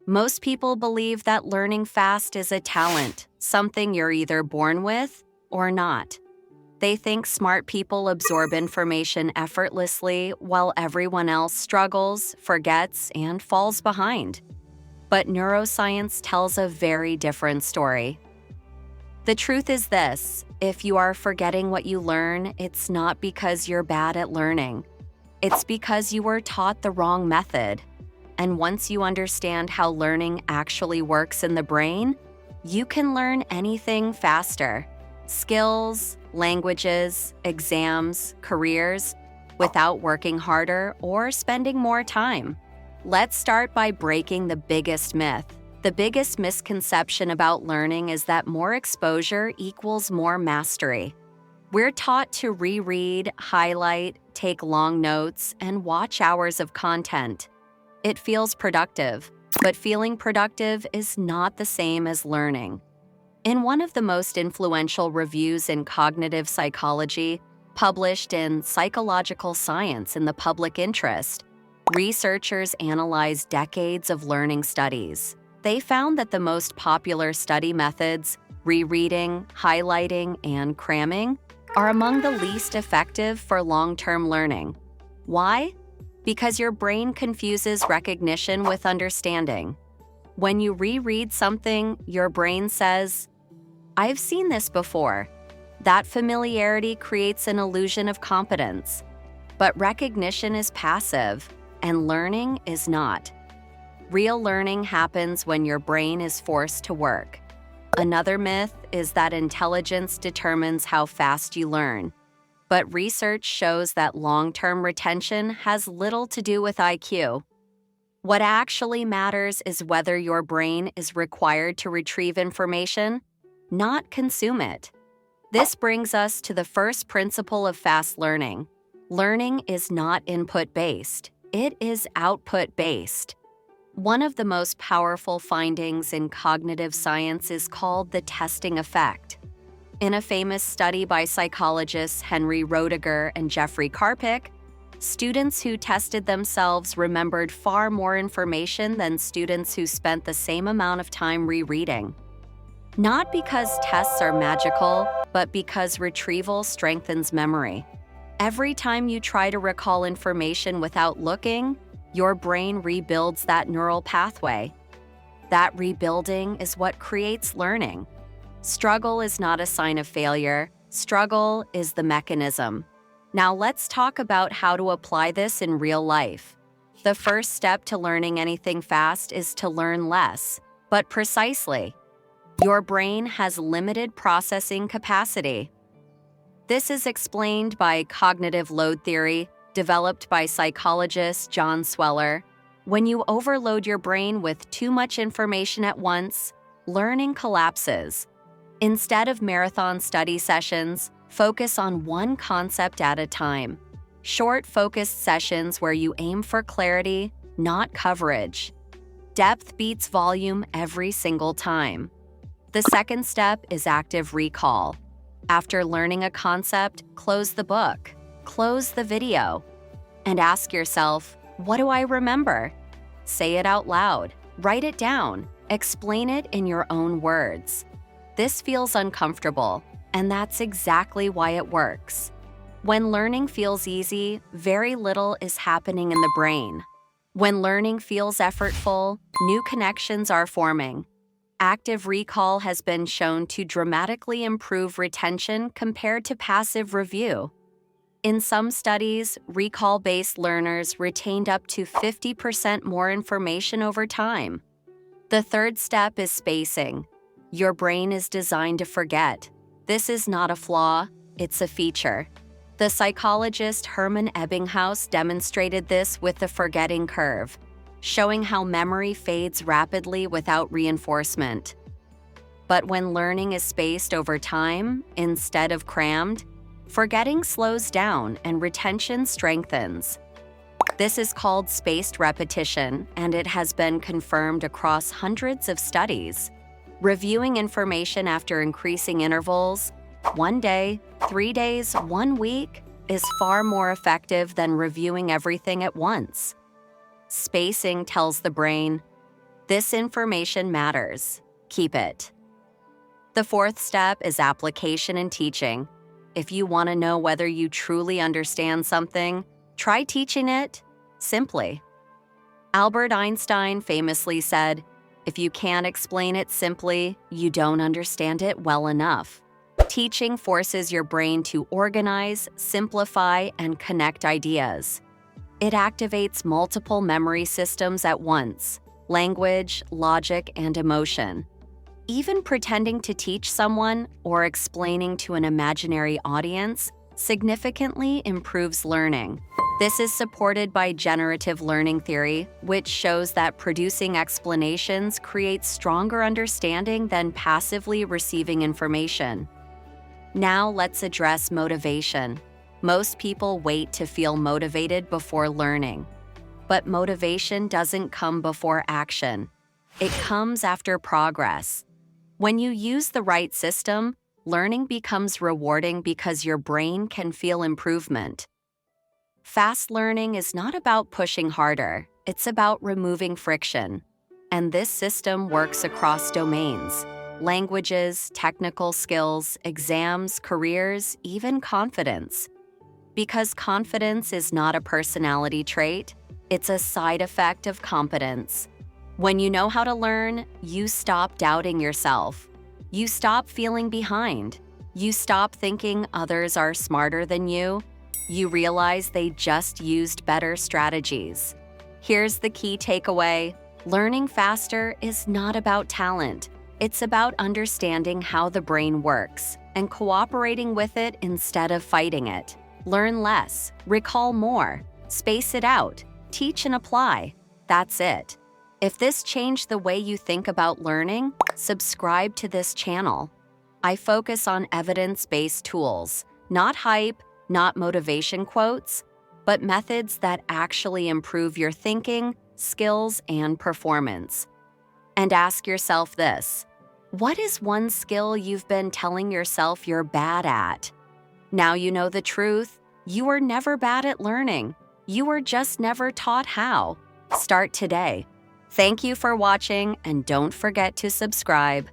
Most people believe that learning fast is a talent, something you're either born with or not. They think smart people absorb information effortlessly while everyone else struggles, forgets, and falls behind. But neuroscience tells a very different story. The truth is this: if you are forgetting what you learn, it's not because you're bad at learning. It's because you were taught the wrong method. And once you understand how learning actually works in the brain, you can learn anything faster. Skills, languages, exams, careers, without working harder or spending more time. Let's start by breaking the biggest myth. The biggest misconception about learning is that more exposure equals more mastery. We're taught to reread, highlight, take long notes, and watch hours of content. It feels productive, but feeling productive is not the same as learning. In one of the most influential reviews in cognitive psychology, published in Psychological Science in the Public Interest, researchers analyzed decades of learning studies. They found that the most popular study methods, rereading, highlighting, and cramming, are among the least effective for long-term learning. Why? Because your brain confuses recognition with understanding. When you reread something, your brain says, "I've seen this before." That familiarity creates an illusion of competence. But recognition is passive, and learning is not. Real learning happens when your brain is forced to work. Another myth is that intelligence determines how fast you learn. But research shows that long-term retention has little to do with IQ. What actually matters is whether your brain is required to retrieve information, not consume it. This brings us to the first principle of fast learning. Learning is not input-based, it is output-based. One of the most powerful findings in cognitive science is called the testing effect. In a famous study by psychologists Henry Roediger and Jeffrey Karpik, students who tested themselves remembered far more information than students who spent the same amount of time rereading. Not because tests are magical, but because retrieval strengthens memory. Every time you try to recall information without looking, your brain rebuilds that neural pathway. That rebuilding is what creates learning. Struggle is not a sign of failure. Struggle is the mechanism. Now let's talk about how to apply this in real life. The first step to learning anything fast is to learn less, but precisely. Your brain has limited processing capacity. This is explained by cognitive load theory, developed by psychologist John Sweller. When you overload your brain with too much information at once, learning collapses. Instead of marathon study sessions, focus on one concept at a time. Short, focused sessions where you aim for clarity, not coverage. Depth beats volume every single time. The second step is active recall. After learning a concept, close the book, close the video, and ask yourself, what do I remember? Say it out loud, write it down, explain it in your own words. This feels uncomfortable, and that's exactly why it works. When learning feels easy, very little is happening in the brain. When learning feels effortful, new connections are forming. Active recall has been shown to dramatically improve retention compared to passive review. In some studies, recall-based learners retained up to 50% more information over time. The third step is spacing. Your brain is designed to forget. This is not a flaw, it's a feature. The psychologist Hermann Ebbinghaus demonstrated this with the forgetting curve, showing how memory fades rapidly without reinforcement. But when learning is spaced over time, instead of crammed, forgetting slows down and retention strengthens. This is called spaced repetition, and it has been confirmed across hundreds of studies. Reviewing information after increasing intervals, 1 day, 3 days, 1 week, is far more effective than reviewing everything at once. Spacing tells the brain, This information matters. Keep it. The fourth step is application and teaching. If you want to know whether you truly understand something, try teaching it simply. Albert Einstein famously said, "If you can't explain it simply, you don't understand it well enough." Teaching forces your brain to organize, simplify, and connect ideas. It activates multiple memory systems at once: language, logic, and emotion. Even pretending to teach someone or explaining to an imaginary audience significantly improves learning. This is supported by generative learning theory, which shows that producing explanations creates stronger understanding than passively receiving information. Now let's address motivation. Most people wait to feel motivated before learning. But motivation doesn't come before action. It comes after progress. When you use the right system, learning becomes rewarding because your brain can feel improvement. Fast learning is not about pushing harder, it's about removing friction. And this system works across domains: languages, technical skills, exams, careers, even confidence. Because confidence is not a personality trait, it's a side effect of competence. When you know how to learn, you stop doubting yourself. You stop feeling behind. You stop thinking others are smarter than you. You realize they just used better strategies. Here's the key takeaway: learning faster is not about talent. It's about understanding how the brain works and cooperating with it instead of fighting it. Learn less, recall more, space it out, teach and apply. That's it. If this changed the way you think about learning, subscribe to this channel. I focus on evidence-based tools, not hype, not motivation quotes, but methods that actually improve your thinking, skills, and performance. And ask yourself this: what is one skill you've been telling yourself you're bad at? Now you know the truth. You were never bad at learning. You were just never taught how. Start today. Thank you for watching, and don't forget to subscribe.